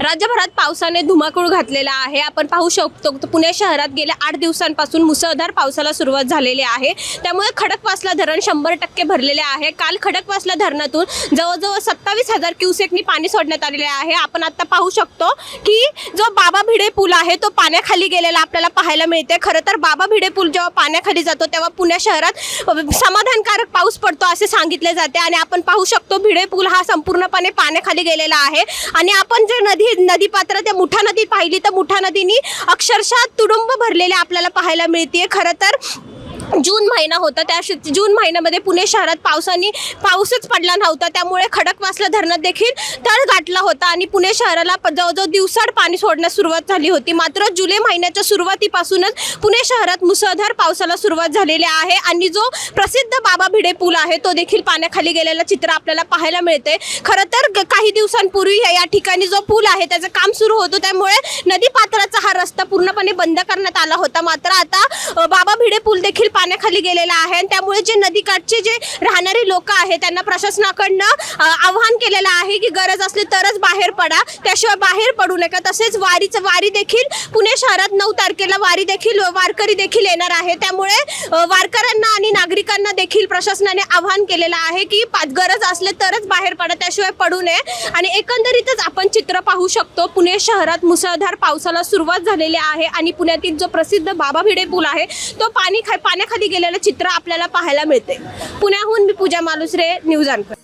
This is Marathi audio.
राज्यभरात पावसाने धुमाकूळ घातलेला आहे। आपण पाहू शकतो पुणे शहरात गेल्या 8 दिवसांपासून मुसळधार पावसाला सुरुवात झालेली आहे। त्यामुळे खडकवासला धरण 100% भरलेले आहे। काल खडकवासला धरणातून जवळजवळ 27,000 क्युसेकनी पाणी सोडण्यात आलेले आहे। आपण आता पाहू शकतो की जो बाबा भिडे पूल आहे तो पाण्याखाली गेलेला आपल्याला पाहायला मिळते। खरं तर बाबा भिडे पूल जेव्हा पाण्याखाली जातो तेव्हा पुणे शहरात समाधानकारक पाऊस पडतो असे सांगितले जाते आणि आपण पाहू शकतो भिडे पूल हा संपूर्णपणे पाण्याखाली गेलेला आहे। आणि आपण जे नदी पात्र त्या मुठा नदी पाहिली तर मुठा नदीनी अक्षरशः तुडुंब भरलेले आपल्याला पाहायला मिळते। खरं तर जून महिना होता, त्या जून महिन्यामध्ये पुणे शहरात पाऊसच पडला नव्हता। त्यामुळे खडकवासला धरणात देखील तळ गाठला होता आणि पुणे शहराला जवळजवळ दिवसाआड पाणी सोडण्यास सुरुवात झाली होती। मात्र जुलै महिन्याच्या सुरुवातीपासूनच पुणे शहरात मुसळधार पावसाला सुरुवात झालेली आहे आणि जो प्रसिद्ध बाबा भिडे पूल आहे तो देखील पाण्याखाली गेलेला चित्र आपल्याला पाहायला मिळते। खरं तर काही दिवसांपूर्वी या ठिकाणी जो पूल आहे त्याचं काम सुरू होतं, त्यामुळे नदी पात्राचा हा रस्ता पूर्णपणे बंद करण्यात आला होता। मात्र आता बाबा भिडे पूल देखील पाण्याखाली गेलेला आहे आणि त्यामुळे जे नदीकाठचे जे राहणारे लोक आहेत त्यांना प्रशासनाकडनं आवाहन केलेलं आहे की गरज असली तरच बाहेर पडा, त्याशिवाय बाहेर पडू नका। तसेच वारी देखील पुणे शहरात 9 तारखेला वारकरी देखील येणार आहे। त्यामुळे वारकऱ्यांना आणि नागरिकांना देखील प्रशासनाने आवाहन केलेलं आहे की गरज असले तरच बाहेर पडा, त्याशिवाय पडू नये। आणि एकंदरीतच आपण चित्र पाहू शकतो, पुणे शहरात मुसळधार पावसाला सुरुवात झालेली आहे आणि पुण्यातील जो प्रसिद्ध बाबा भिडे पूल आहे तो पाण्याखाली गेलेलं चित्र आपल्याला पाहायला मिळते। पुण्याहून मी पूजा मालुसरे, न्यूज अँकर।